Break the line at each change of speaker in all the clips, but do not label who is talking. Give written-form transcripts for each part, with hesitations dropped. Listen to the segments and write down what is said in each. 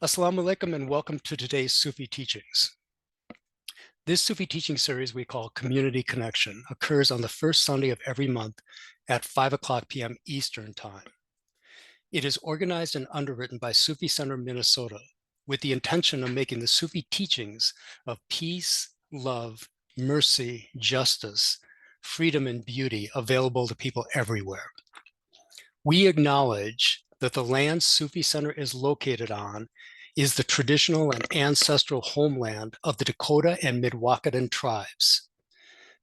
Assalamu alaikum and welcome to today's Sufi teachings. This Sufi teaching series we call Community Connection occurs on the first Sunday of every month at 5 p.m. Eastern Time. It is organized and underwritten by Sufi Center Minnesota with the intention of making the Sufi teachings of peace, love, mercy, justice, freedom, and beauty available to people everywhere. We acknowledge that the land Sufi Center is located on is the traditional and ancestral homeland of the Dakota and Mdewakanton tribes.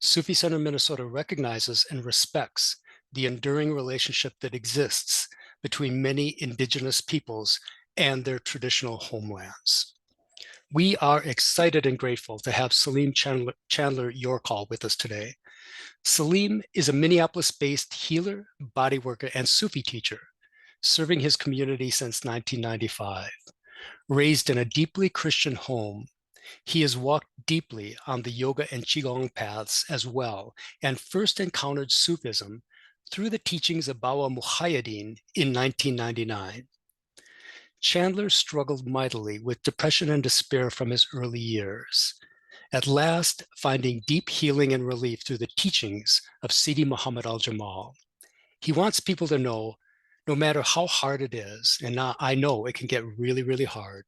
Sufi Center Minnesota recognizes and respects the enduring relationship that exists between many indigenous peoples and their traditional homelands. We are excited and grateful to have Salim Chandler Yorkhall with us today. Salim is a Minneapolis-based healer, bodyworker, and Sufi teacher, serving his community since 1995. Raised in a deeply Christian home, he has walked deeply on the yoga and qigong paths as well, and first encountered Sufism through the teachings of Bawa Muhyiddin in 1999. Chandler struggled mightily with depression and despair from his early years, at last finding deep healing and relief through the teachings of Sidi Muhammad al-Jamal. He wants people to know, no matter how hard it is, and now I know it can get really, really hard,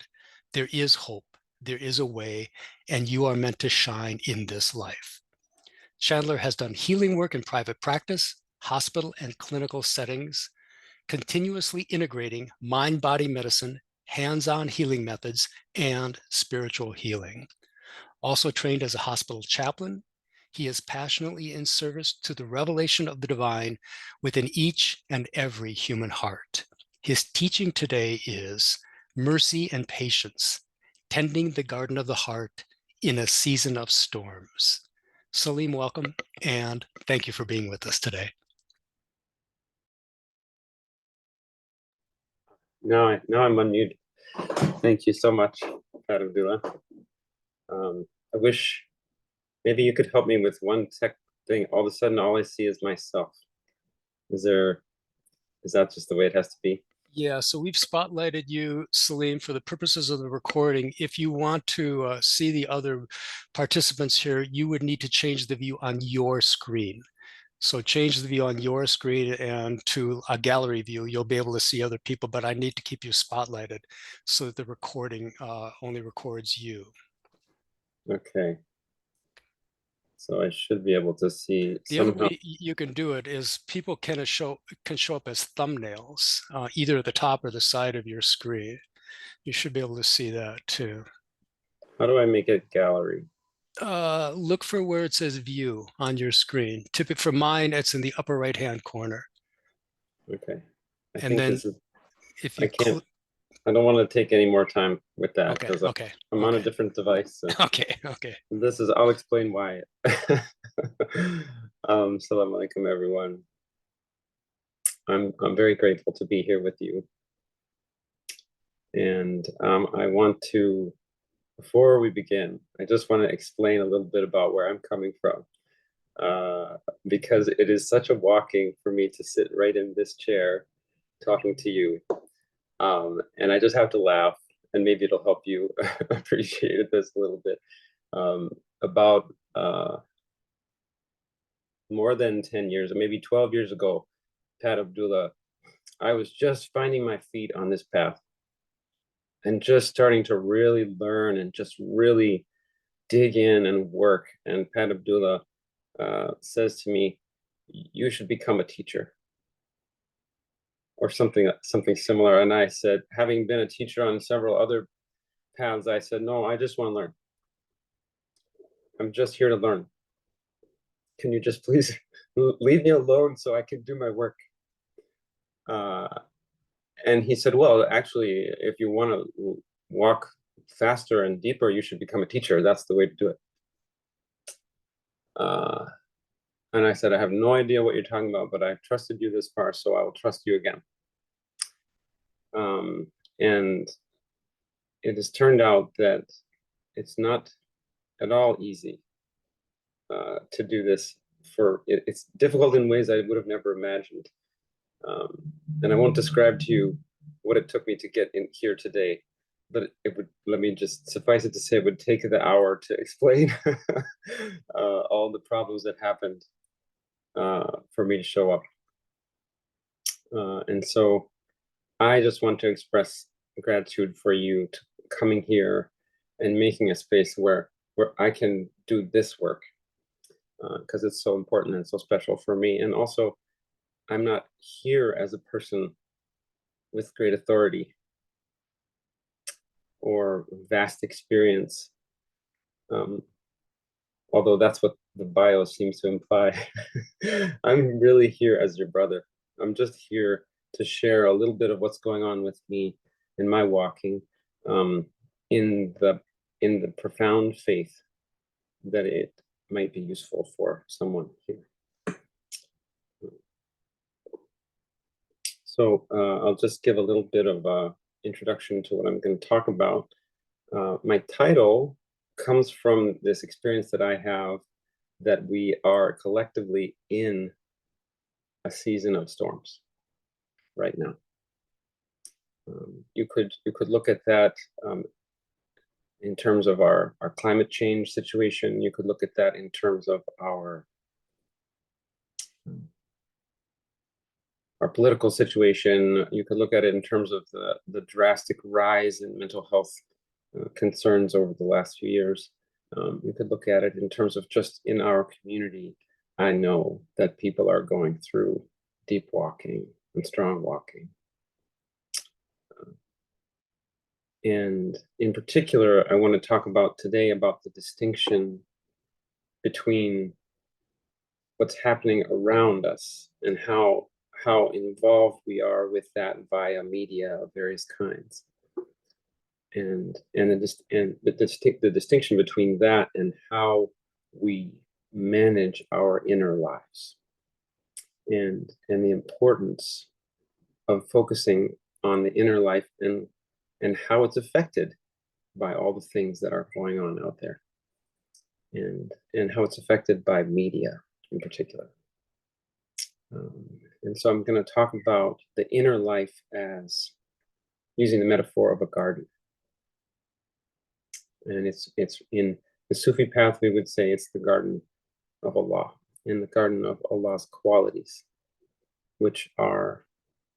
there is hope, there is a way, and you are meant to shine in this life. Chandler has done healing work in private practice, hospital, and clinical settings, continuously integrating mind-body medicine, hands-on healing methods, and spiritual healing. Also trained as a hospital chaplain, he is passionately in service to the revelation of the divine within each and every human heart. His teaching today is mercy and patience, tending the garden of the heart in a season of storms. Salim, welcome, and thank you for being with us today.
Now I'm unmuted. Thank you so much, Pat Abdullah. I wish maybe you could help me with one tech thing. All of a sudden, all I see is myself. Is that just the way it has to be?
Yeah, so we've spotlighted you, Salim, for the purposes of the recording. If you want to see the other participants here, you would need to change the view on your screen. So change the view on your screen and to a gallery view, you'll be able to see other people, but I need to keep you spotlighted so that the recording only records you.
Okay. So I should be able to see
The
somehow.
other way you can do it is people can show up as thumbnails, either at the top or the side of your screen. You should be able to see that too.
How do I make it gallery?
Look for where it says view on your screen. Typically for mine, it's in the upper right-hand corner.
Okay. I
And
think
then
this is,
if you
I don't want to take any more time with that because I'm on a different device. So
okay.
I'll explain why. Salam alaikum, everyone. I'm very grateful to be here with you. And I want to, before we begin, I just want to explain a little bit about where I'm coming from. Because it is such a walking for me to sit right in this chair talking to you. And I just have to laugh, and maybe it'll help you appreciate this a little bit. About more than 10 years, or maybe 12 years ago, Pat Abdullah, I was just finding my feet on this path and just starting to really learn and just really dig in and work. And Pat Abdullah says to me, you should become a teacher or something similar. And I said, having been a teacher on several other paths, I said, no, I just want to learn. I'm just here to learn. Can you just please leave me alone so I can do my work? And he said, well, actually, if you want to walk faster and deeper, you should become a teacher. That's the way to do it. And I said, I have no idea what you're talking about, but I've trusted you this far, so I will trust you again. And it has turned out that it's not at all easy to do this. It's difficult in ways I would have never imagined. And I won't describe to you what it took me to get in here today, but it would, let me just suffice it to say, it would take the hour to explain all the problems that happened for me to show up. And so I just want to express gratitude for you to coming here and making a space where I can do this work, because it's so important and so special for me. And also, I'm not here as a person with great authority or vast experience, although that's what the bio seems to imply. I'm really here as your brother. I'm just here to share a little bit of what's going on with me in my walking, um, in the profound faith that it might be useful for someone here. So I'll just give a little bit of introduction to what I'm going to talk about. My title comes from this experience that I have, that we are collectively in a season of storms right now. You could look at that in terms of our climate change situation. You could look at that in terms of our political situation. You could look at it in terms of the drastic rise in mental health concerns over the last few years. You could look at it in terms of just in our community. I know that people are going through deep walking and strong walking. And in particular, I want to talk about today about the distinction between what's happening around us and how involved we are with that via media of various kinds, and the distinction between that and how we manage our inner lives, and the importance of focusing on the inner life and how it's affected by all the things that are going on out there, and how it's affected by media in particular. And so I'm going to talk about the inner life as using the metaphor of a garden. And it's in the Sufi path, we would say it's the garden of Allah, in the garden of Allah's qualities, which are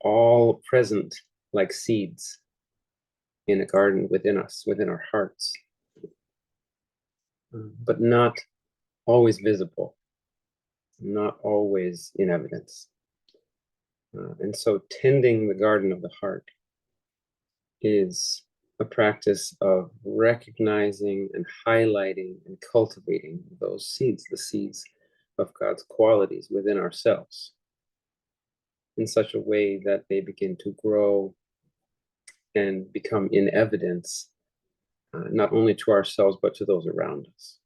all present like seeds in a garden within us, within our hearts, but not always visible, not always in evidence. And so tending the garden of the heart is a practice of recognizing and highlighting and cultivating those seeds, the seeds of God's qualities within ourselves, in such a way that they begin to grow and become in evidence, not only to ourselves, but to those around us.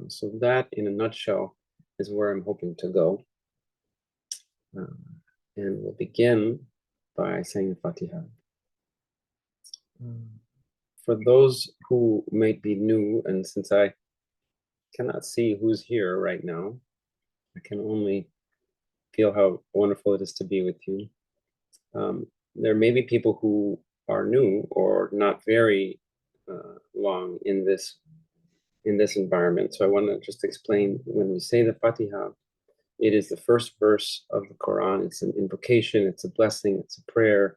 So that, in a nutshell, is where I'm hoping to go. And we'll begin by saying the Fatiha. For those who might be new, and since I cannot see who's here right now, I can only feel how wonderful it is to be with you. There may be people who are new or not very long in this environment. So I want to just explain, when we say the Fatiha, it is the first verse of the Quran. It's an invocation, it's a blessing, it's a prayer,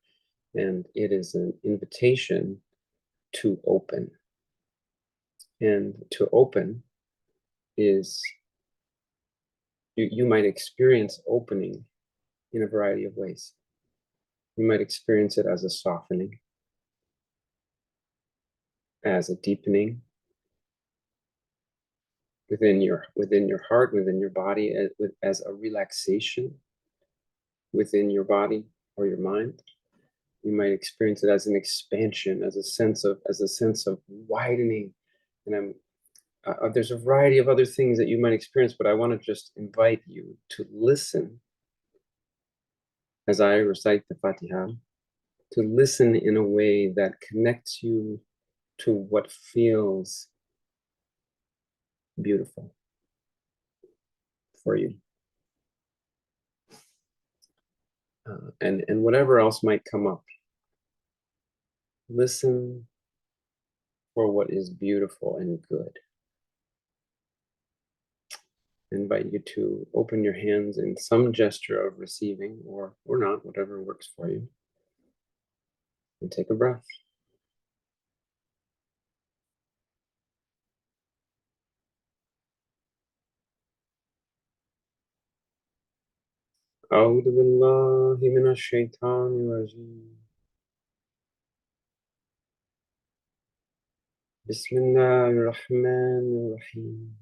and it is an invitation to open. And to open is, you might experience opening in a variety of ways. You might experience it as a softening, as a deepening within your heart, within your body, as a relaxation within your body or your mind. You might experience it as an expansion, as a sense of widening. And there's a variety of other things that you might experience, but I want to just invite you to listen as I recite the Fatiha, to listen in a way that connects you to what feels beautiful for you. And whatever else might come up Listen for what is beautiful and good. I invite you to open your hands in some gesture of receiving or not, whatever works for you. And take a breath. أعوذ بالله من الشيطان الرجيم. بسم الله الرحمن الرحيم.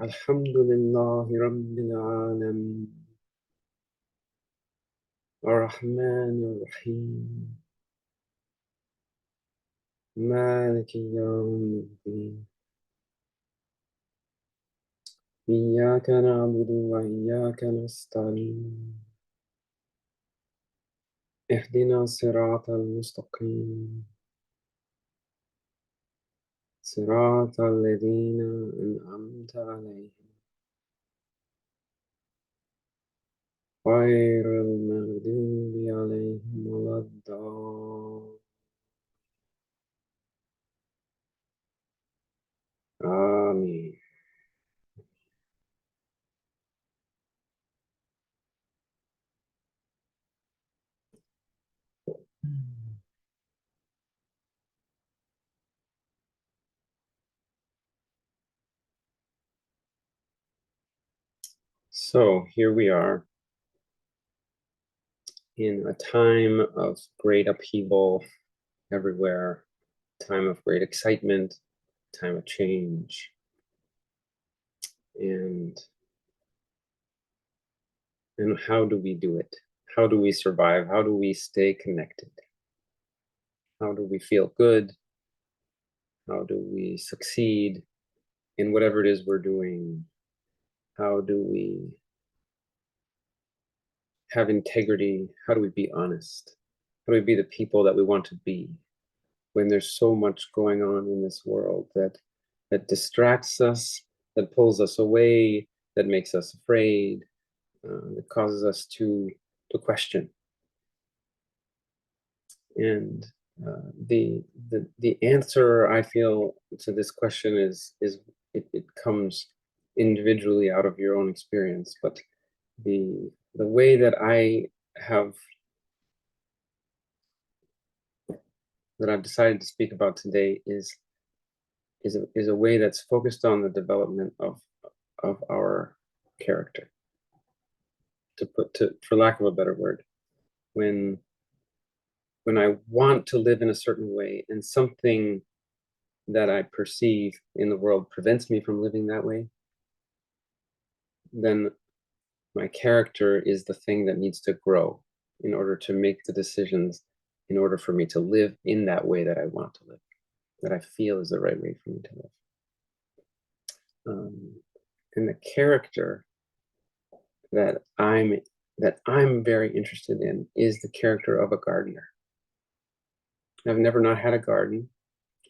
الحمد لله رب العالمين. الرحمن الرحيم. مالك يوم الدين. إياك نعبد وإياك نستعين. اهدنا الصراط المستقيم. صراط الذين أنعمت عليهم غير المغضوب عليهم ولا الضالين. آمين. So here we are in a time of great upheaval everywhere, time of great excitement, time of change. And how do we do it? How do we survive? How do we stay connected? How do we feel good? How do we succeed in whatever it is we're doing? How do we have integrity? How do we be honest? How do we be the people that we want to be when there's so much going on in this world that distracts us, that pulls us away, that makes us afraid, that causes us to question? And the answer, I feel, to this question is it comes individually out of your own experience, but the way that I've decided to speak about today is a way that's focused on the development of our character. For lack of a better word, when I want to live in a certain way and something that I perceive in the world prevents me from living that way, then my character is the thing that needs to grow in order to make the decisions, in order for me to live in that way that I want to live, that I feel is the right way for me to live. And the character that I'm very interested in is the character of a gardener. I've never not had a garden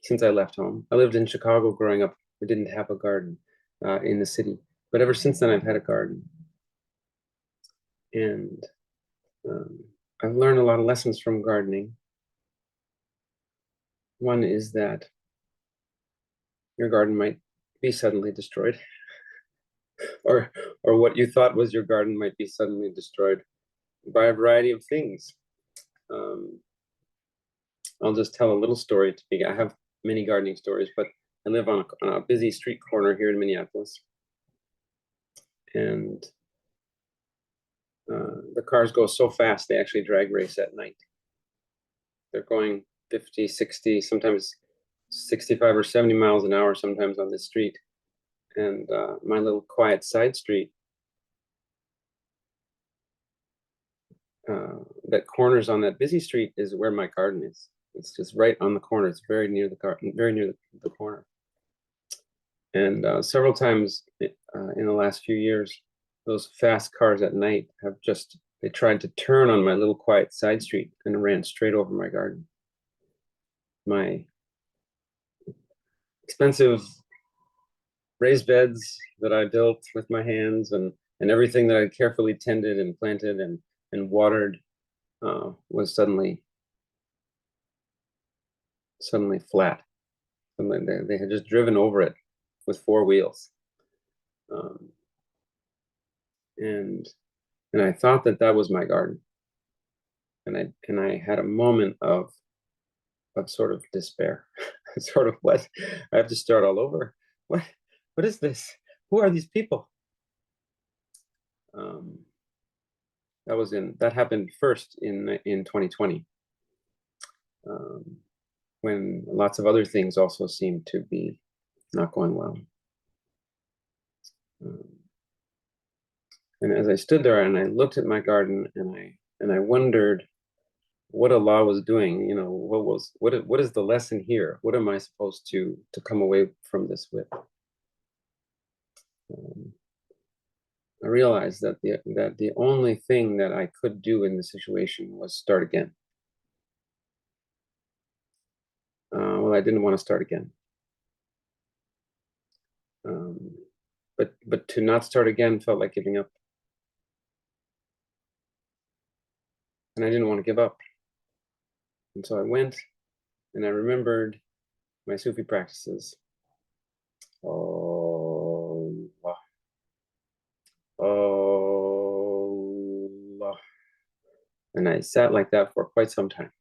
since I left home. I lived in Chicago growing up. We didn't have a garden in the city, but ever since then I've had a garden. And I've learned a lot of lessons from gardening. One is that your garden might be suddenly destroyed, or what you thought was your garden might be suddenly destroyed by a variety of things. I'll just tell a little story to begin. I have many gardening stories, but I live on a busy street corner here in Minneapolis, and the cars go so fast they actually drag race at night. They're going 50, 60, sometimes 65 or 70 miles an hour sometimes on this street. And my little quiet side street that corners on that busy street is where my garden is. It's just right on the corner. It's very near the garden, very near the corner. And several times in the last few years, those fast cars at night they tried to turn on my little quiet side street and ran straight over my garden. My expensive raised beds that I built with my hands and everything that I carefully tended and planted and watered was suddenly flat. They had just driven over it with four wheels, um, and I thought that that was my garden, and I had a moment of sort of despair, sort of what I have to start all over. What is this? Who are these people? Um, that happened first in 2020, um, when lots of other things also seemed to be not going well. Um, and as I stood there and I looked at my garden and I wondered what Allah was doing, what is the lesson here? What am I supposed to come away from this with? Um, I realized that the only thing that I could do in this situation was start again. Well, I didn't want to start again. Um, but to not start again felt like giving up. And I didn't want to give up. And so I went and I remembered my Sufi practices. Allah, Allah. And I sat like that for quite some time.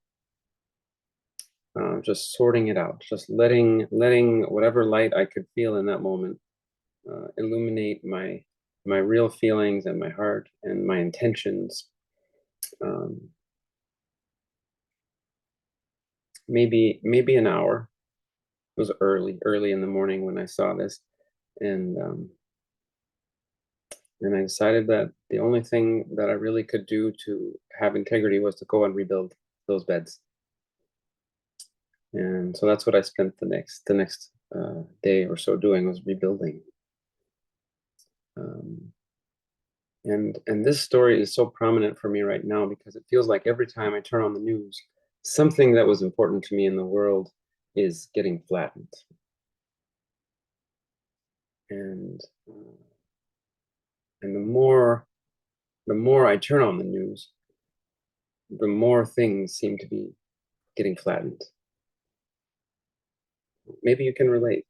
Just sorting it out, just letting whatever light I could feel in that moment illuminate my real feelings and my heart and my intentions. Maybe an hour. It was early in the morning when I saw this, and I decided that the only thing that I really could do to have integrity was to go and rebuild those beds. And so that's what I spent the next day or so doing, was rebuilding. And this story is so prominent for me right now because it feels like every time I turn on the news, something that was important to me in the world is getting flattened. And the more I turn on the news, the more things seem to be getting flattened. Maybe you can relate.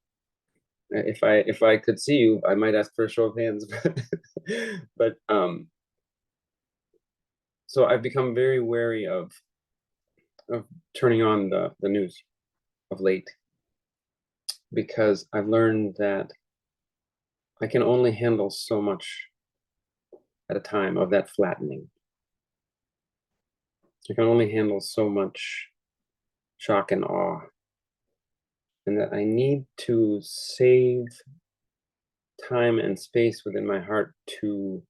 If I could see you, I might ask for a show of hands. But so I've become very wary of turning on the news of late, because I've learned that I can only handle so much at a time of that flattening. I can only handle so much shock and awe, and that I need to save time and space within my heart to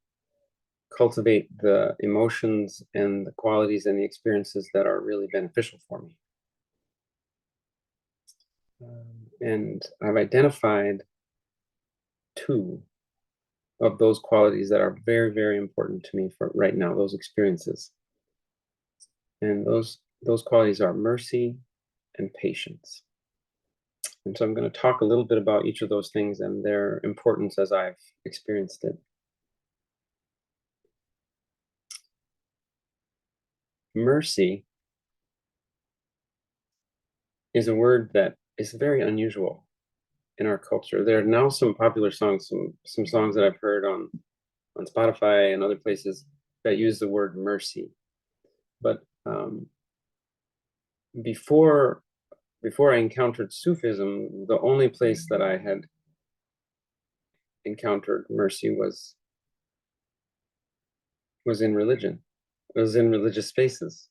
cultivate the emotions and the qualities and the experiences that are really beneficial for me. And I've identified two of those qualities that are very, very important to me for right now, those experiences. And those qualities are mercy and patience. And so I'm going to talk a little bit about each of those things and their importance as I've experienced it. Mercy is a word that is very unusual in our culture. There are now some popular songs, some songs that I've heard on Spotify and other places that use the word mercy. But before I encountered Sufism, the only place that I had encountered mercy was in religion. It was in religious spaces.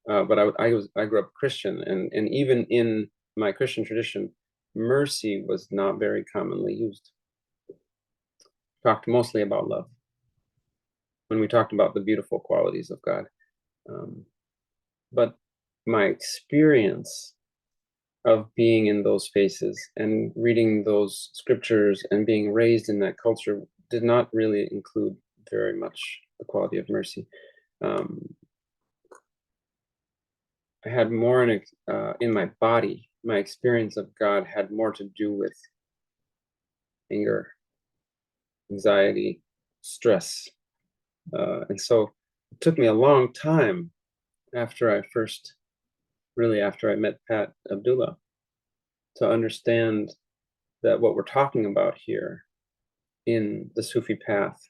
But I grew up Christian, and even in my Christian tradition, mercy was not very commonly used. Talked mostly about love when we talked about the beautiful qualities of God. But my experience of being in those spaces and reading those scriptures and being raised in that culture did not really include very much the quality of mercy. I had more in my body. My experience of God had more to do with anger, anxiety, stress. And so it took me a long time after I met Pat Abdullah, to understand that what we're talking about here in the Sufi path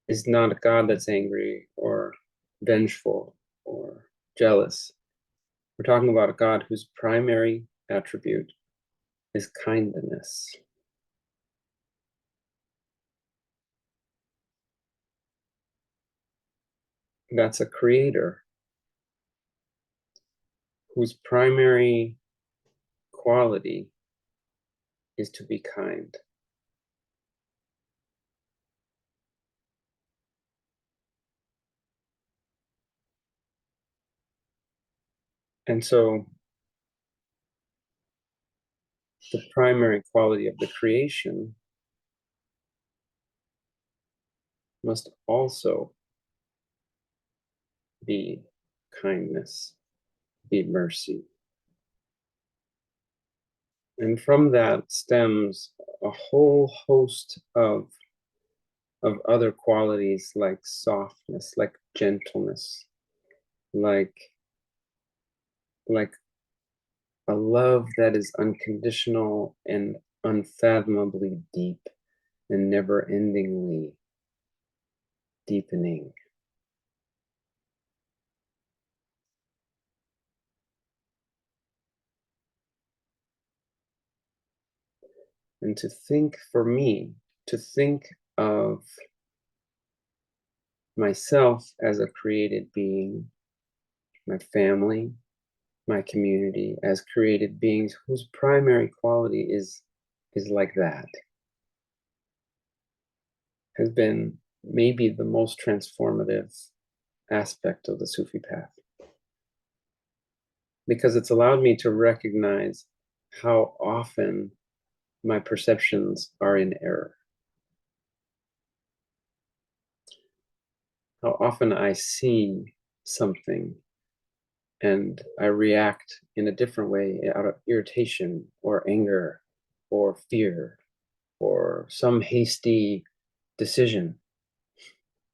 is not a God that's angry or vengeful or jealous. We're talking about a God whose primary attribute is kindness. That's a creator whose primary quality is to be kind. And so the primary quality of the creation must also be kindness, be mercy. And from that stems a whole host of other qualities like softness, like gentleness, like a love that is unconditional and unfathomably deep and never-endingly deepening. And for me, to think of myself as a created being, my family, my community as created beings whose primary quality is like that, has been maybe the most transformative aspect of the Sufi path, because it's allowed me to recognize how often my perceptions are in error, how often I see something and I react in a different way out of irritation or anger or fear or some hasty decision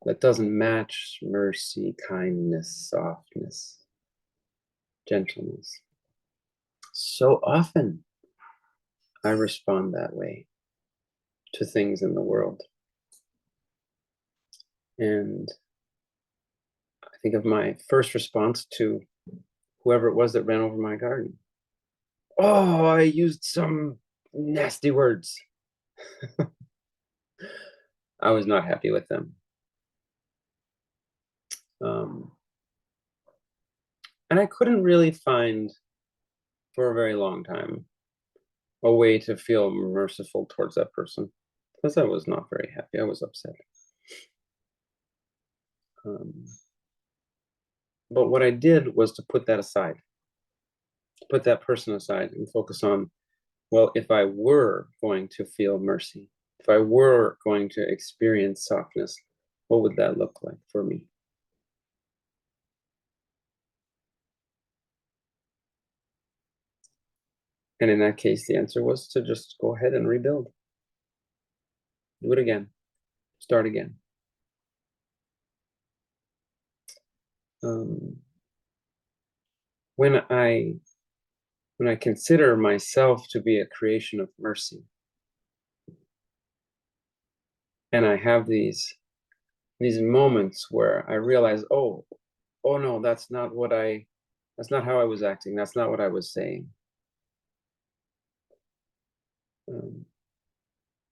that doesn't match mercy, kindness, softness, gentleness. So often I respond that way to things in the world. And I think of my first response to whoever it was that ran over my garden. Oh, I used some nasty words. I was not happy with them. And I couldn't really find, for a very long time, a way to feel merciful towards that person, because I was not very happy. I was upset. But what I did was to put that aside, put that person aside and focus on, well, if I were going to feel mercy, if I were going to experience softness, what would that look like for me? And in that case, the answer was to just go ahead and rebuild. Do it again. Start again. When I consider myself to be a creation of mercy, and I have these moments where I realize, oh no, that's not how I was acting. That's not what I was saying.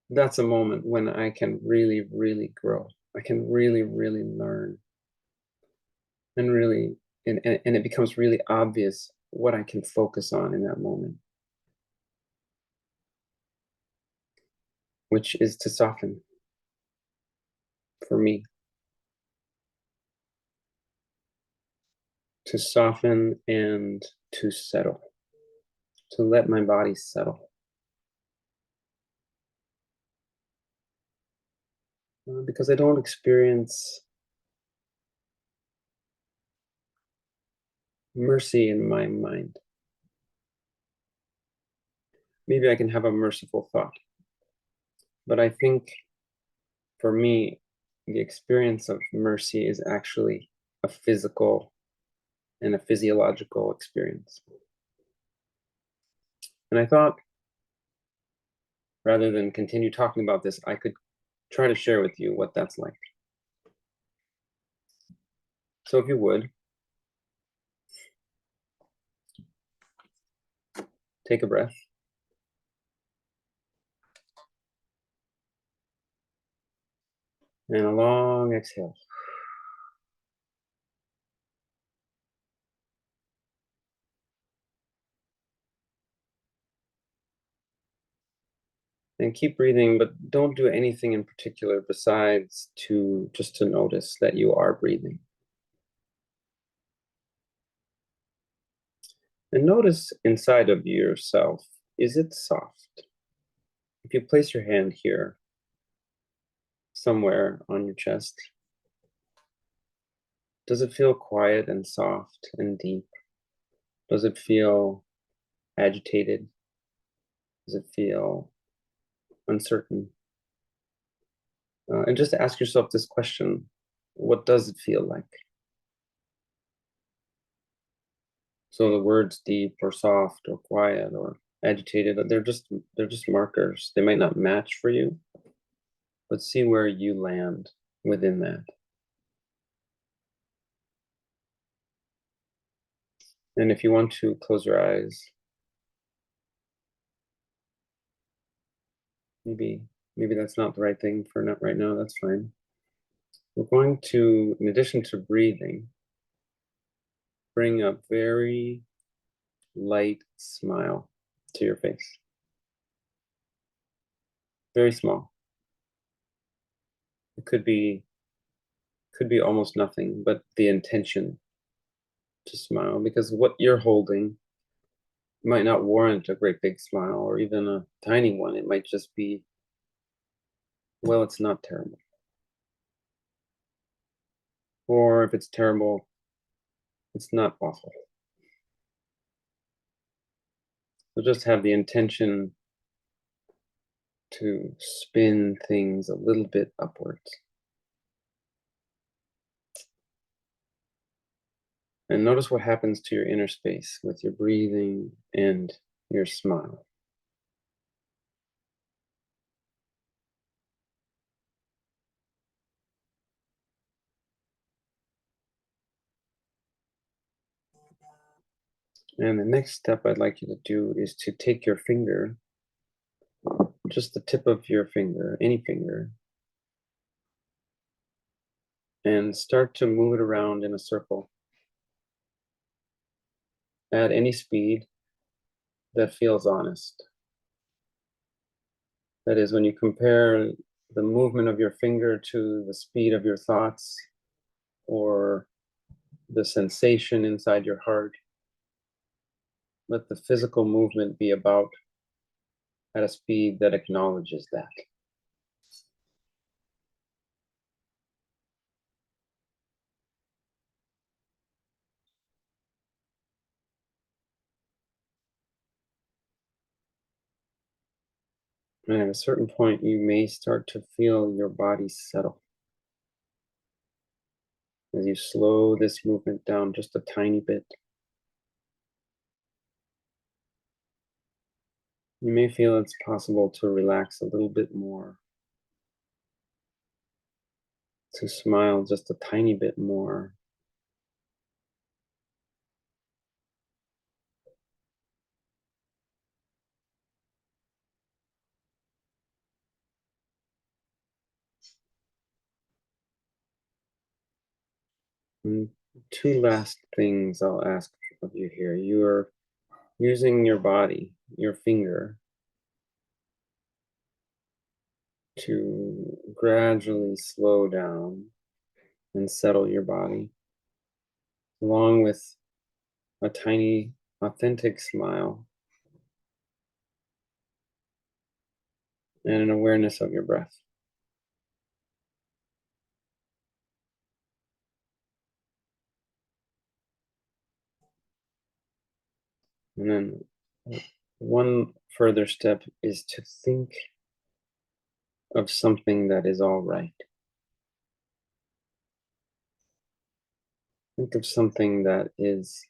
That's a moment when I can really, really grow. I can really, really learn, and really, and it becomes really obvious what I can focus on in that moment, which is to soften for me, to soften and to settle, to let my body settle. Because I don't experience mercy in my mind. Maybe I can have a merciful thought, but I think for me, the experience of mercy is actually a physical and a physiological experience. And I thought, rather than continue talking about this, I could try to share with you what that's like. So if you would, take a breath. And a long exhale. And keep breathing, but don't do anything in particular besides just to notice that you are breathing. And notice inside of yourself, is it soft? If you place your hand here, somewhere on your chest, does it feel quiet and soft and deep? Does it feel agitated? Does it feel uncertain? And just ask yourself this question, what does it feel like? So the words deep or soft or quiet or agitated, they're just markers. They might not match for you, but see where you land within that. And if you want to close your eyes, maybe that's not the right thing for not right now, that's fine. We're going to, in addition to breathing, bring a very light smile to your face. Very small. It could be almost nothing, but the intention to smile, because what you're holding might not warrant a great big smile or even a tiny one. It might just be, well, it's not terrible. Or if it's terrible, it's not awful. So just have the intention to spin things a little bit upwards. And notice what happens to your inner space with your breathing and your smile. And the next step I'd like you to do is to take your finger, just the tip of your finger, any finger, and start to move it around in a circle at any speed that feels honest. That is, when you compare the movement of your finger to the speed of your thoughts or the sensation inside your heart, let the physical movement be about at a speed that acknowledges that. And at a certain point, you may start to feel your body settle as you slow this movement down just a tiny bit. You may feel it's possible to relax a little bit more, to smile just a tiny bit more. And two last things I'll ask of you here. You are using your body, your finger, to gradually slow down and settle your body, along with a tiny, authentic smile and an awareness of your breath. And then one further step is to think of something that is all right. Think of something that is,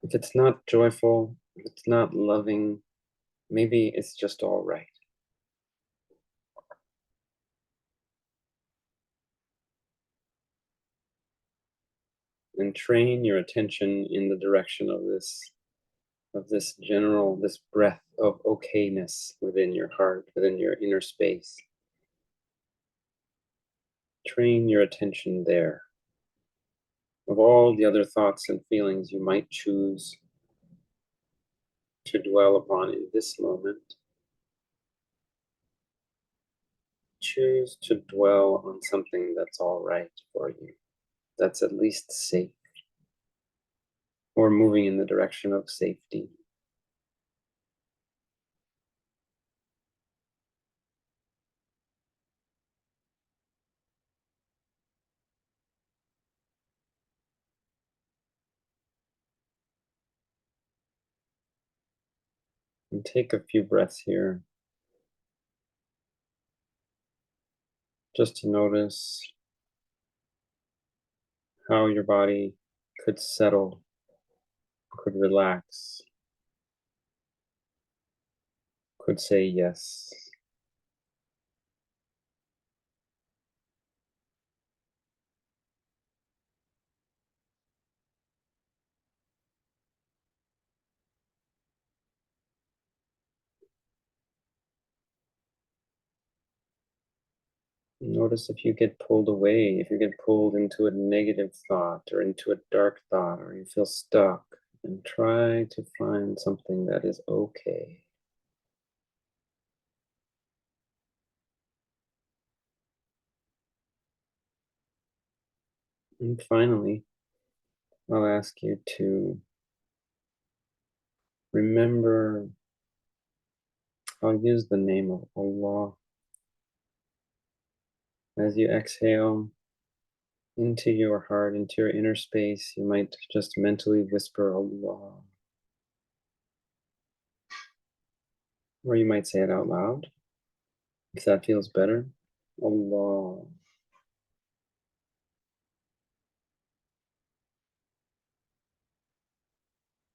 if it's not joyful, if it's not loving, maybe it's just all right. And train your attention in the direction of this general, this breath of okayness within your heart, within your inner space. Train your attention there. Of all the other thoughts and feelings you might choose to dwell upon in this moment, choose to dwell on something that's all right for you, that's at least safe, or moving in the direction of safety. And take a few breaths here just to notice how your body could settle, could relax, could say yes. Notice if you get pulled away, if you get pulled into a negative thought or into a dark thought, or you feel stuck, and try to find something that is okay. And finally, I'll ask you to remember, I'll use the name of Allah. As you exhale into your heart, into your inner space, you might just mentally whisper Allah. Or you might say it out loud, if that feels better. Allah.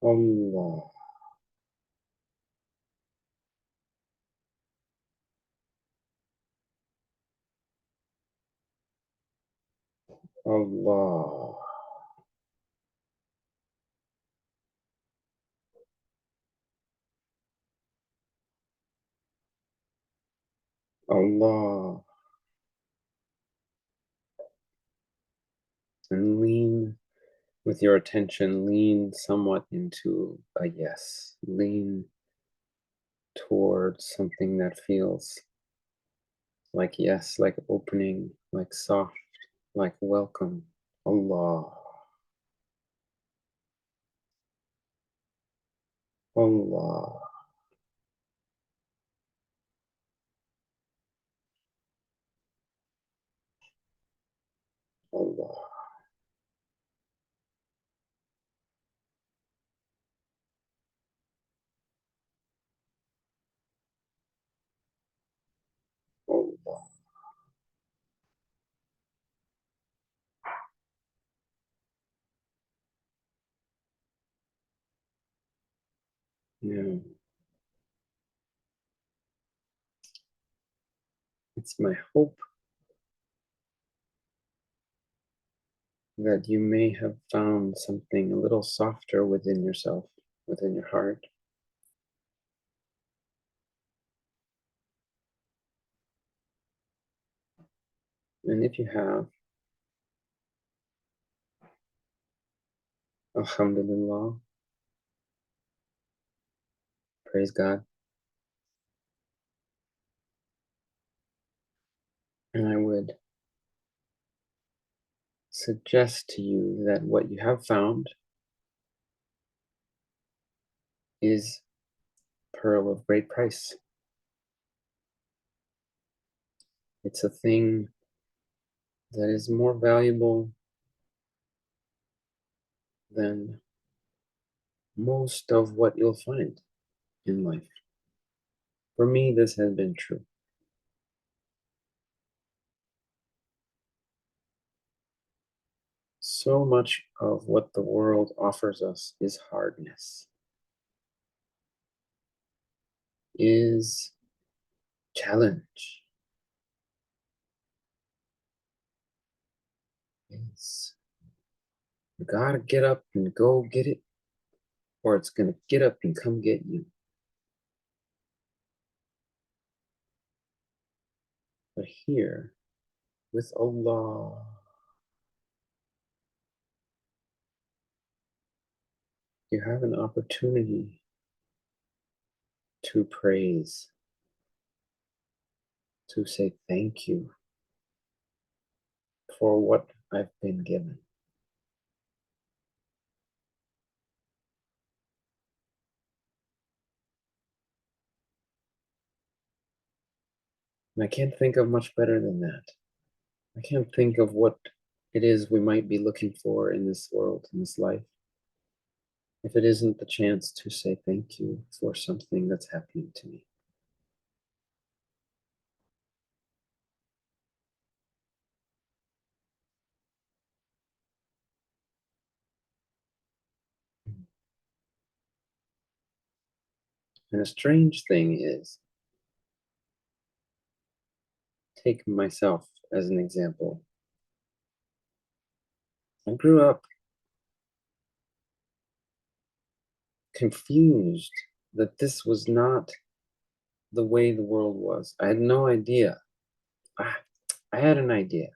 Allah. Allah. Allah. And lean with your attention, lean somewhat into a yes. Lean towards something that feels like yes, like opening, like soft, like welcome. Allah. Allah. Allah. Allah. Yeah. It's my hope that you may have found something a little softer within yourself, within your heart. And if you have, Alhamdulillah, praise God. And I would suggest to you that what you have found is pearl of great price. It's a thing that is more valuable than most of what you'll find in life. For me, this has been true. So much of what the world offers us is hardness, is challenge, is you gotta get up and go get it, or it's gonna get up and come get you. But here, with Allah, you have an opportunity to praise, to say thank you for what I've been given. And I can't think of much better than that. I can't think of what it is we might be looking for in this world, in this life, if it isn't the chance to say thank you for something that's happening to me. And a strange thing is, take myself as an example. I grew up confused that this was not the way the world was. I had no idea. I had an idea,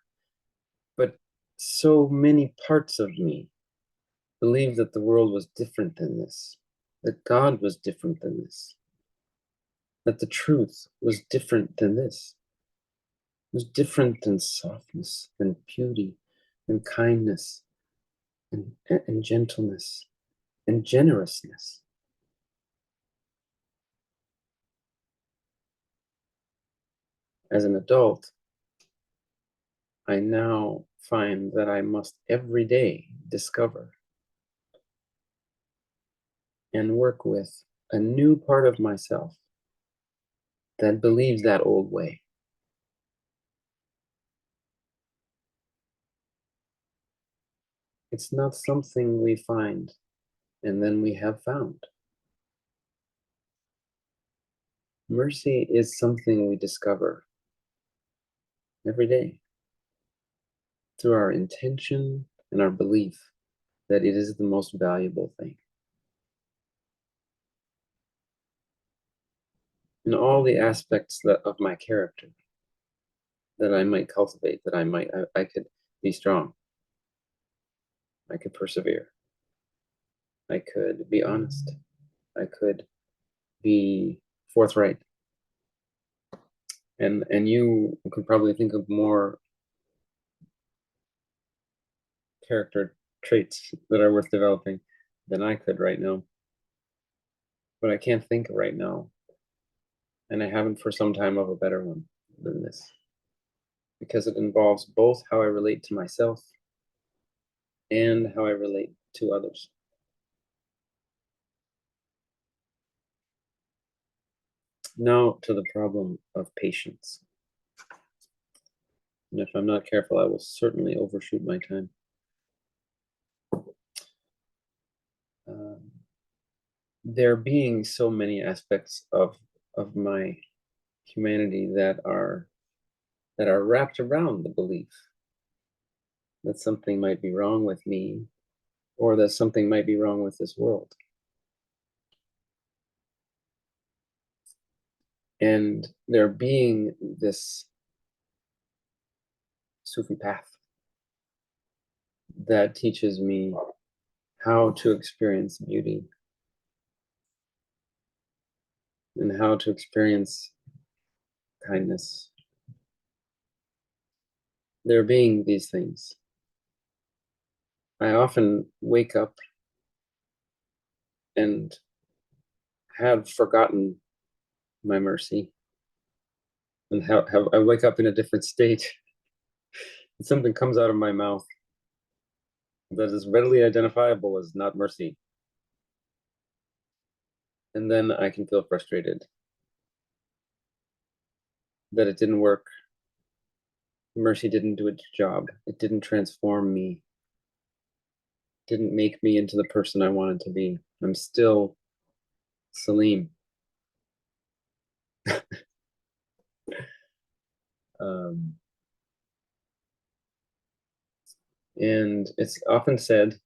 but so many parts of me believed that the world was different than this, that God was different than this, that the truth was different than this. It was different than softness, than beauty, and kindness, and gentleness, and generousness. As an adult, I now find that I must every day discover and work with a new part of myself that believes that old way. It's not something we find and then we have found. Mercy is something we discover every day through our intention and our belief that it is the most valuable thing. In all the aspects of my character that I might cultivate, that I could be strong, I could persevere, I could be honest, I could be forthright. And you could probably think of more character traits that are worth developing than I could right now. But I can't think right now, and I haven't for some time, of a better one than this, because it involves both how I relate to myself and how I relate to others. Now to the problem of patience. And if I'm not careful, I will certainly overshoot my time. Um, there being so many aspects of my humanity that are wrapped around the belief that something might be wrong with me, or that something might be wrong with this world. And there being this Sufi path that teaches me how to experience beauty and how to experience kindness. There being these things, I often wake up and have forgotten my mercy, and have I wake up in a different state, and something comes out of my mouth that is readily identifiable as not mercy. And then I can feel frustrated that it didn't work. Mercy didn't do its job. It didn't transform me. didn't make me into the person I wanted to be. I'm still Salim. Um, and it's often said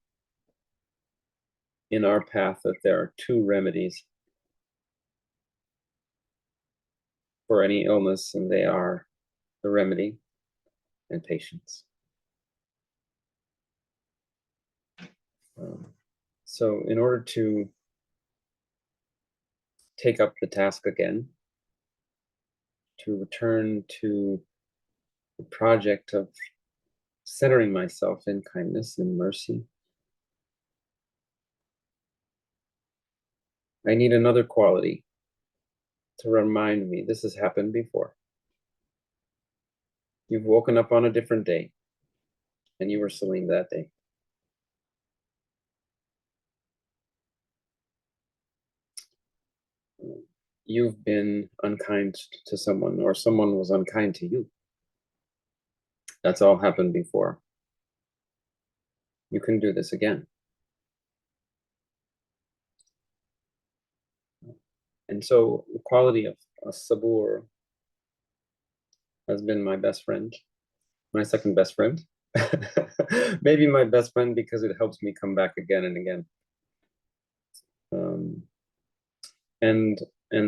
in our path that there are two remedies for any illness, and they are the remedy and patience. So in order to take up the task again, to return to the project of centering myself in kindness and mercy, I need another quality to remind me this has happened before. You've woken up on a different day, and you were Salim that day. You've been unkind to someone, or someone was unkind to you. That's all happened before. You can do this again. And so the quality of a sabur has been my best friend, my second best friend. Maybe my best friend because it helps me come back again and again. Um, and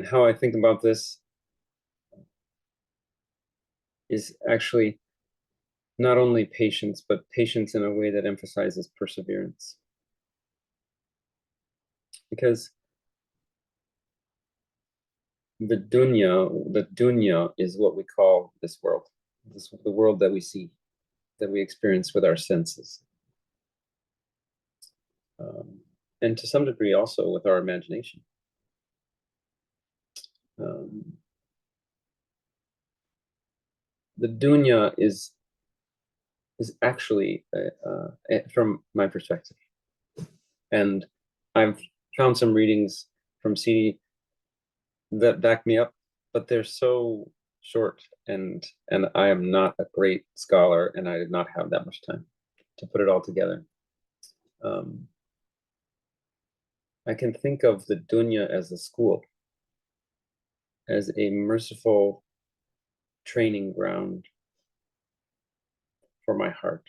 how I think about this is actually not only patience, but patience in a way that emphasizes perseverance. Because the dunya is what we call this world, the world that we see, that we experience with our senses. And to some degree also with our imagination. The dunya is actually, from my perspective, and I've found some readings from CD that back me up, but they're so short, and I am not a great scholar, and I did not have that much time to put it all together. I can think of the dunya as a school, as a merciful training ground for my heart,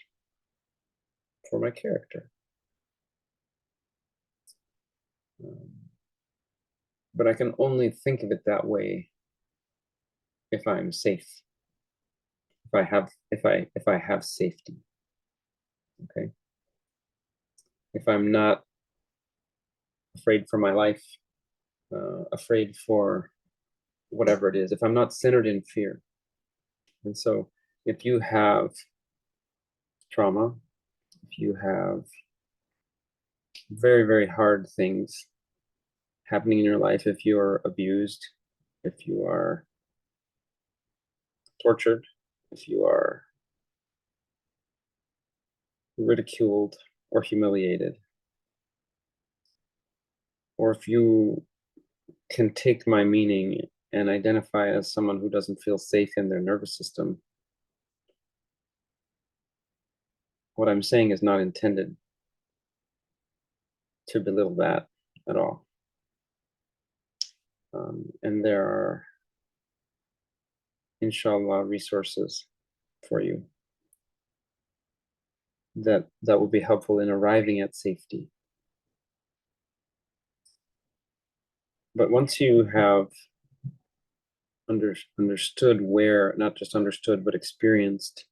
for my character. But I can only think of it that way if I'm safe, if I have safety. Okay. If I'm not afraid for my life, afraid for whatever it is, if I'm not centered in fear. And so if you have trauma, if you have very, very hard things happening in your life, if you are abused, if you are tortured, if you are ridiculed or humiliated, or if you can take my meaning and identify as someone who doesn't feel safe in their nervous system, what I'm saying is not intended to belittle that at all. And there are, inshallah, resources for you that will be helpful in arriving at safety. But once you have understood where, not just understood, but experienced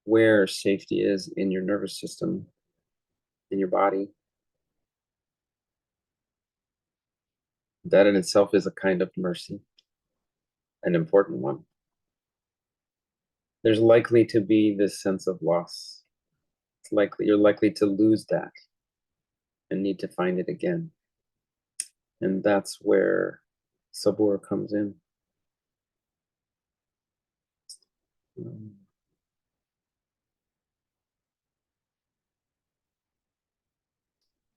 where safety is in your nervous system, in your body, that in itself is a kind of mercy, an important one. There's likely to be this sense of loss. You're likely to lose that and need to find it again. And that's where sabur comes in.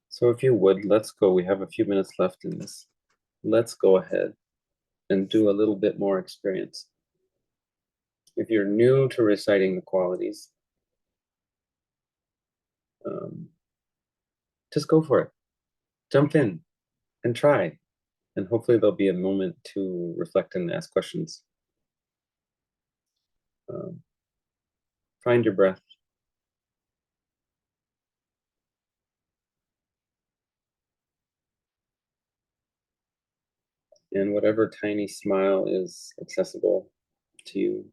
So if you would, let's go. We have a few minutes left in this. Let's go ahead and do a little bit more experience. If you're new to reciting the qualities, just go for it. Jump in and try. And hopefully there'll be a moment to reflect and ask questions. Um, find your breath. And whatever tiny smile is accessible to you.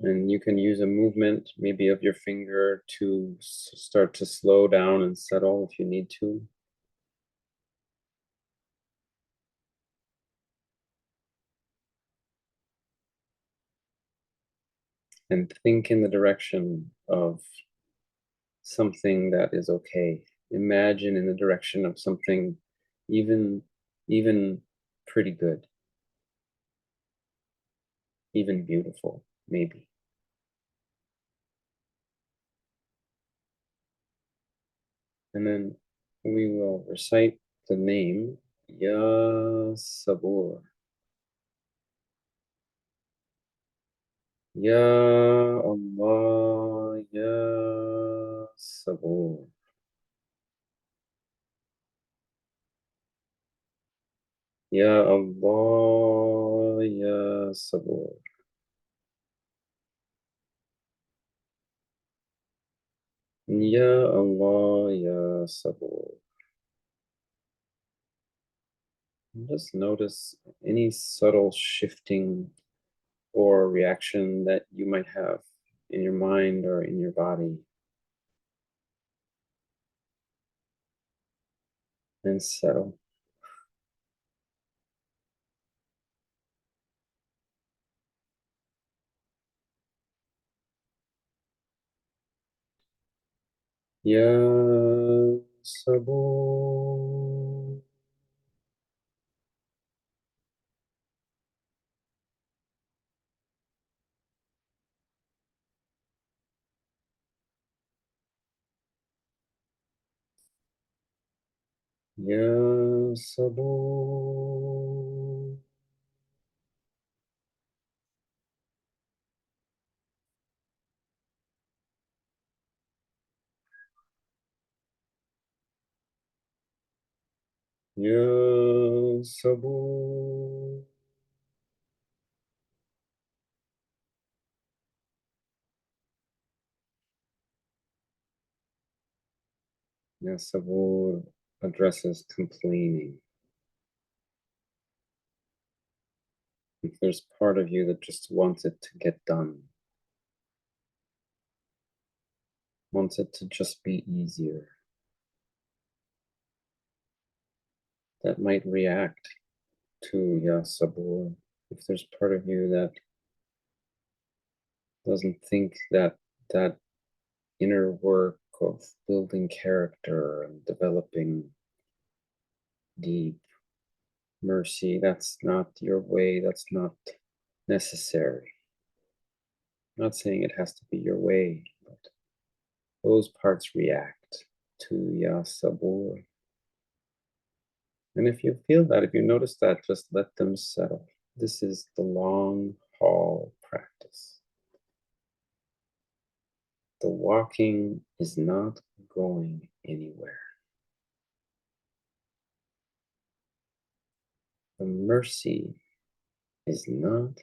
And you can use a movement, maybe of your finger, to start to slow down and settle if you need to. And think in the direction of something that is okay. Imagine in the direction of something even even pretty good, even beautiful, maybe. And then we will recite the name Ya Sabur. Ya Allah, Ya Sabur. Ya Allah, Ya Sabur. Ya Allah, Ya Sabur. And just notice any subtle shifting or reaction that you might have in your mind or in your body, and settle. Ya Sabur. Ya Sabur. Ya Sabur. Ya Sabur addresses complaining. If there's part of you that just wants it to get done, wants it to just be easier, that might react to Ya Sabur. If there's part of you that doesn't think that that inner work of building character and developing deep mercy, that's not your way, that's not necessary. I'm not saying it has to be your way, but those parts react to Ya Sabur. And if you feel that, if you notice that, just let them settle. This is the long haul practice. The walking is not going anywhere. The mercy is not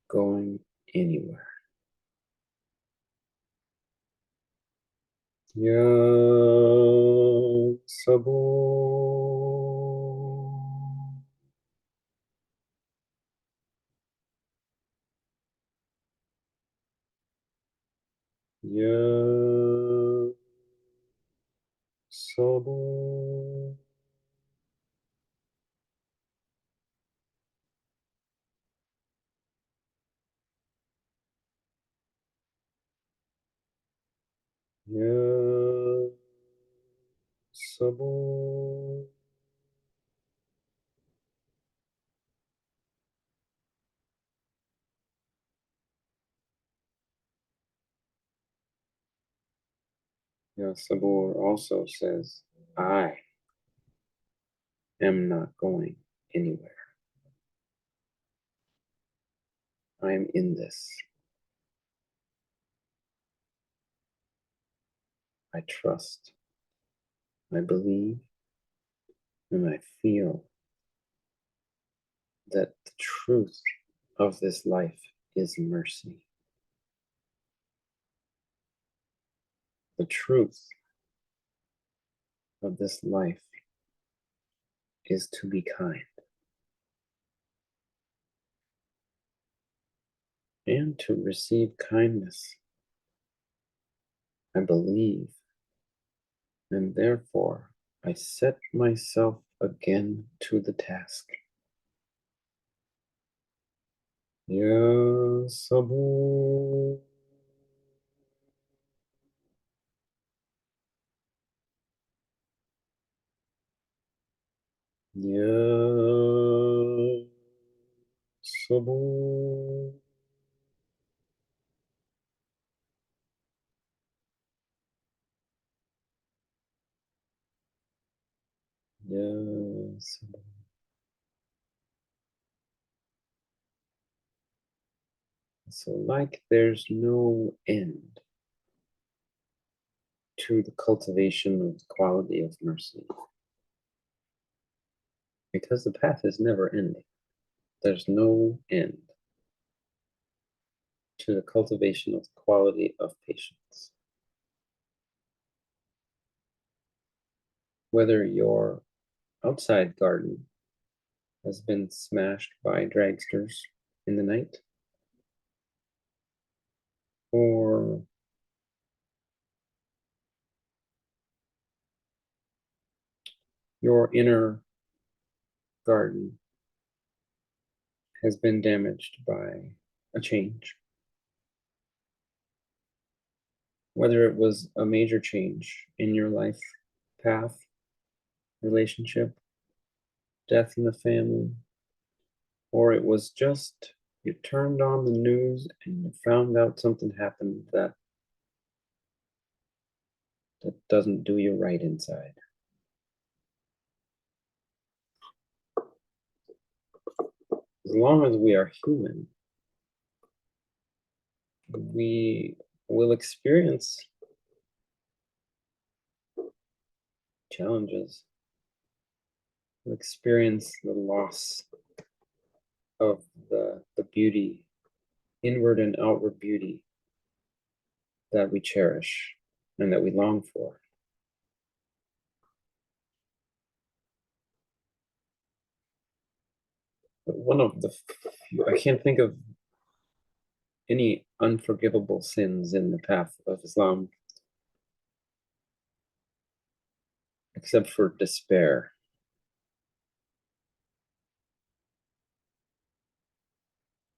going anywhere. Ya Sabur. Ya Sabur. Ya Sabur. Ya Sabur also says, I am not going anywhere. I am in this. I trust, I believe, and I feel that the truth of this life is mercy. The truth of this life is to be kind and to receive kindness. I believe, and therefore I set myself again to the task. Ya Sabu. Ya Sabu. Ya Sabu. So, like there's no end to the cultivation of the quality of mercy, because the path is never ending. There's no end to the cultivation of the quality of patience. Whether your outside garden has been smashed by dragsters in the night, or your inner garden has been damaged by a change, whether it was a major change in your life path, relationship, death in the family, or it was just you turned on the news and you found out something happened that doesn't do you right inside. As long as we are human, we will experience challenges, we'll experience the loss of the beauty, inward and outward beauty that we cherish and that we long for. But one of the, I can't think of any unforgivable sins in the path of Islam except for despair.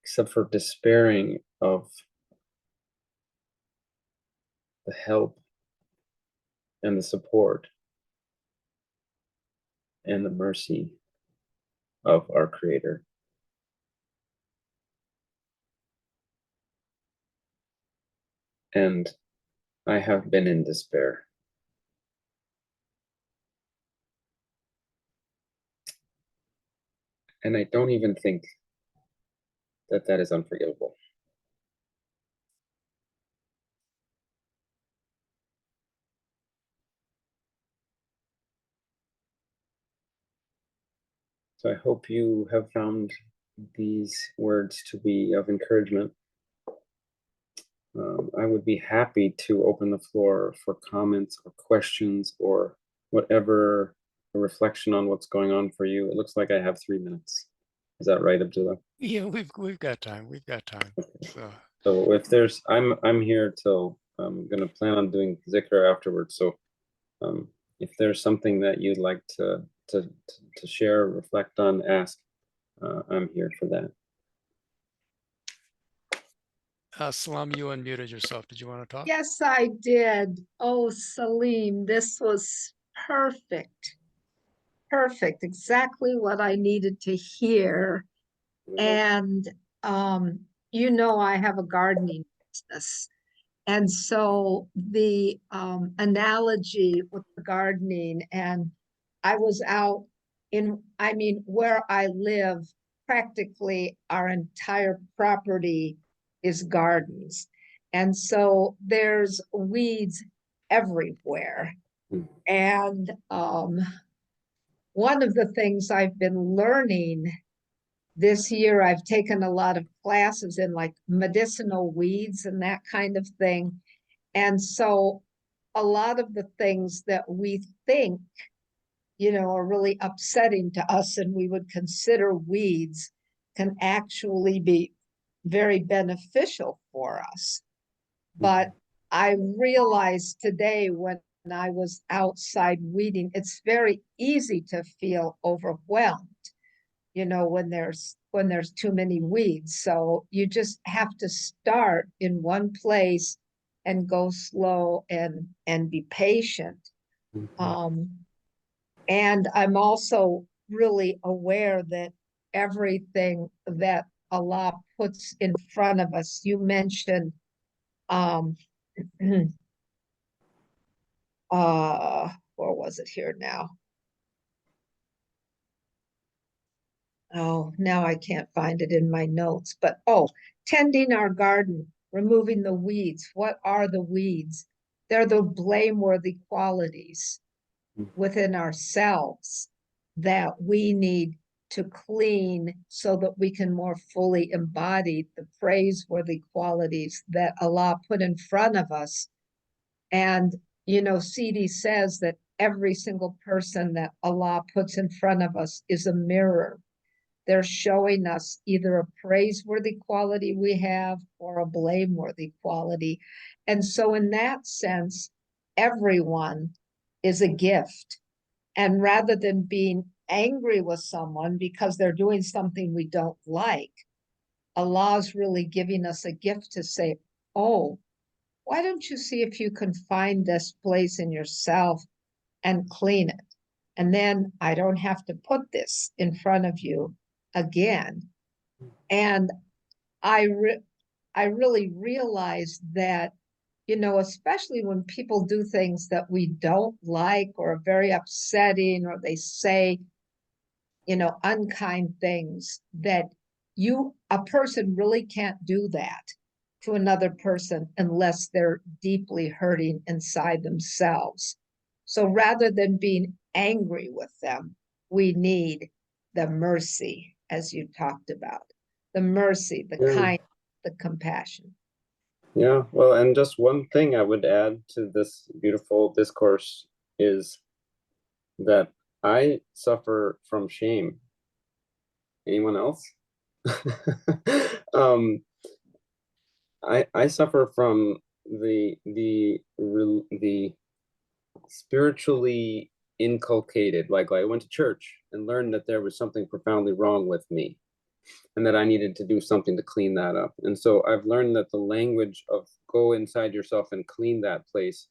Except for despairing of the help and the support and the mercy of our Creator. And I have been in despair. And I don't even think that that is unforgivable. So I hope you have found these words to be of encouragement. I would be happy to open the floor for comments or questions or whatever, a reflection on what's going on for you. It looks like I have 3 minutes. Is that right, Abdullah?
Yeah, we've got time. We've got time.
So if there's, I'm here till I'm gonna plan on doing zikr afterwards. So if there's something that you'd like to share, reflect on, ask, I'm here for that.
Salam, you unmuted yourself. Did you want to talk?
Yes, I did. Oh, Salim, this was perfect. Perfect. Exactly what I needed to hear. And you know, I have a gardening business. And so the analogy with the gardening, and I was out I mean, where I live, practically our entire property is gardens. And so there's weeds everywhere.
Mm.
And one of the things I've been learning this year, I've taken a lot of classes in like medicinal weeds and that kind of thing. And so a lot of the things that we think, are really upsetting to us and we would consider weeds can actually be very beneficial for us. But I realized today when I was outside weeding, it's very easy to feel overwhelmed, when there's too many weeds. So you just have to start in one place and go slow and be patient. And I'm also really aware that everything that Allah puts in front of us, you mentioned where was it here now? Oh, now I can't find it in my notes, but tending our garden, removing the weeds. What are the weeds? They're the blameworthy qualities within ourselves that we need to clean so that we can more fully embody the praiseworthy qualities that Allah put in front of us. And, CD says that every single person that Allah puts in front of us is a mirror. They're showing us either a praiseworthy quality we have or a blameworthy quality. And so in that sense, everyone is a gift. And rather than being angry with someone because they're doing something we don't like, Allah's really giving us a gift to say, oh, why don't you see if you can find this place in yourself and clean it? And then I don't have to put this in front of you again. And I really realized that, especially when people do things that we don't like or are very upsetting, or they say, unkind things, that a person really can't do that to another person unless they're deeply hurting inside themselves. So rather than being angry with them, we need the mercy, as you talked about, the mercy, the kindness, the compassion.
Yeah, well, and just one thing I would add to this beautiful discourse is that I suffer from shame. Anyone else? I suffer from the spiritually inculcated, like I went to church and learned that there was something profoundly wrong with me and that I needed to do something to clean that up. And so I've learned that the language of go inside yourself and clean that place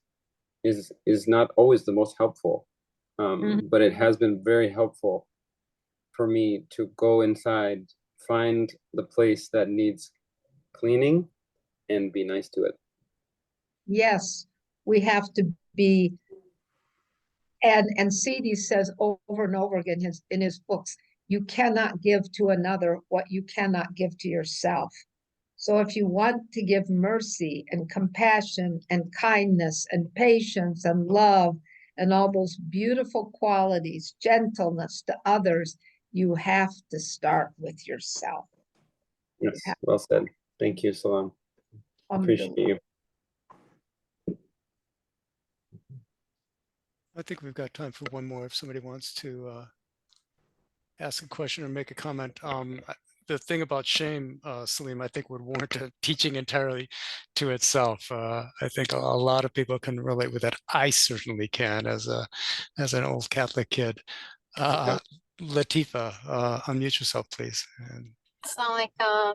is not always the most helpful. But it has been very helpful for me to go inside, find the place that needs cleaning and be nice to it.
Yes, we have to be, and CD says over and over again in his books, you cannot give to another what you cannot give to yourself. So if you want to give mercy and compassion and kindness and patience and love and all those beautiful qualities, gentleness to others, you have to start with yourself.
Yes, well said. Thank you, Salam. Appreciate you.
I think we've got time for one more if somebody wants to ask a question or make a comment. The thing about shame, Salim, I think would warrant a teaching entirely to itself. I think a lot of people can relate with that. I certainly can as an old Catholic kid. Latifa, unmute yourself, please.
Assalamualaikum.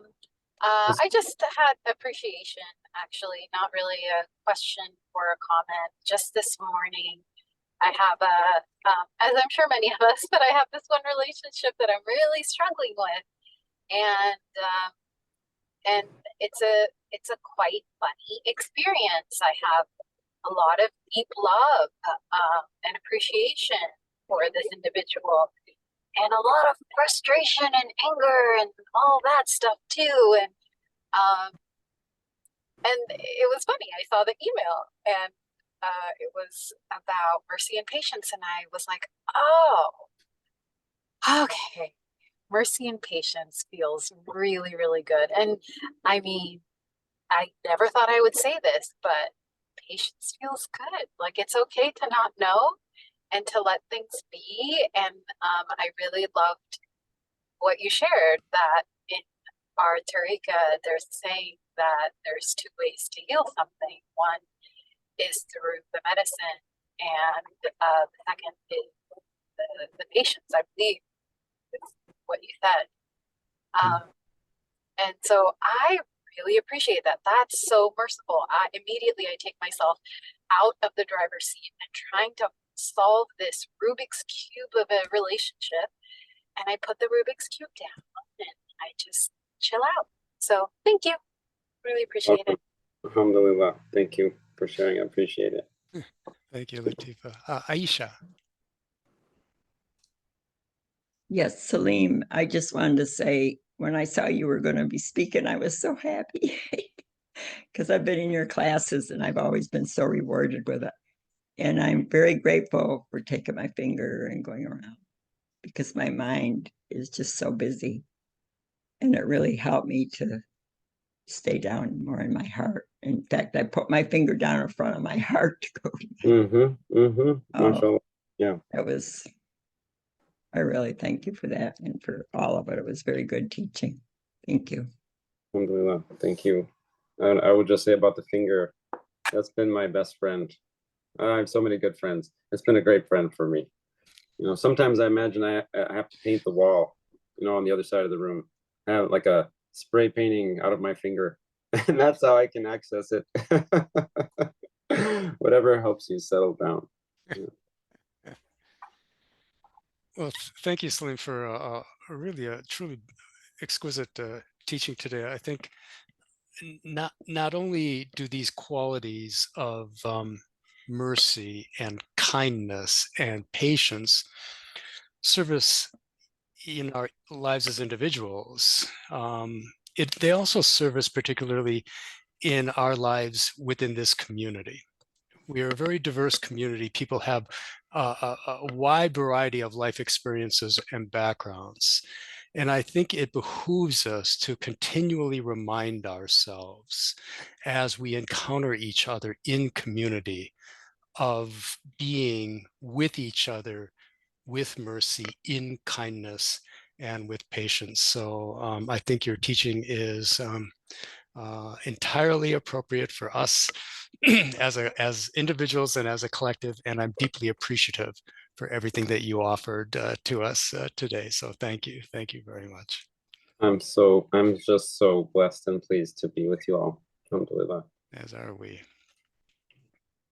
I just had appreciation, actually, not really a question or a comment. Just this morning, I have as I'm sure many of us, but I have this one relationship that I'm really struggling with, and it's a quite funny experience. I have a lot of deep love and appreciation for this individual, and a lot of frustration and anger and all that stuff too. And it was funny. I saw the email and it was about mercy and patience, and I was like, oh, okay, mercy and patience feels really, really good. And I mean, I never thought I would say this, but patience feels good. Like it's okay to not know and to let things be. And I really loved what you shared, that in our Tarika, there's a saying that there's two ways to heal something. One is through the medicine, and the second is the patience, I believe, is what you said. And so I really appreciate that. That's so merciful. Immediately I take myself out of the driver's seat and trying to solve this Rubik's Cube of a relationship. And I put the Rubik's Cube down and I just chill out. So thank you. Really appreciate it.
Alhamdulillah. Thank you for sharing. I appreciate it.
Thank you, Latifa. Aisha.
Yes, Salim, I just wanted to say, when I saw you were going to be speaking, I was so happy because I've been in your classes and I've always been so rewarded with it. And I'm very grateful for taking my finger and going around because my mind is just so busy. And it really helped me to stay down more in my heart. In fact, I put my finger down in front of my heart to go to that.
Mashallah. Yeah.
I really thank you for that and for all of it. It was very good teaching. Thank you.
Alhamdulillah. Thank you. And I would just say about the finger, that's been my best friend. I have so many good friends. It's been a great friend for me. You know, sometimes I imagine I have to paint the wall, you know, on the other side of the room. I have like a spray painting out of my finger, and that's how I can access it. Whatever helps you settle down. Yeah.
Well, thank you, Salim, for a really truly exquisite teaching today. I think not only do these qualities of mercy and kindness and patience serve us in our lives as individuals, they also serve us particularly in our lives within this community. We are a very diverse community. People have a wide variety of life experiences and backgrounds. And I think it behooves us to continually remind ourselves as we encounter each other in community of being with each other with mercy, in kindness, and with patience. So I think your teaching is entirely appropriate for us as individuals and as a collective, and I'm deeply appreciative for everything that you offered to us today. So thank you very much.
I'm just so blessed and pleased to be with you all. Alhamdulillah.
As are we.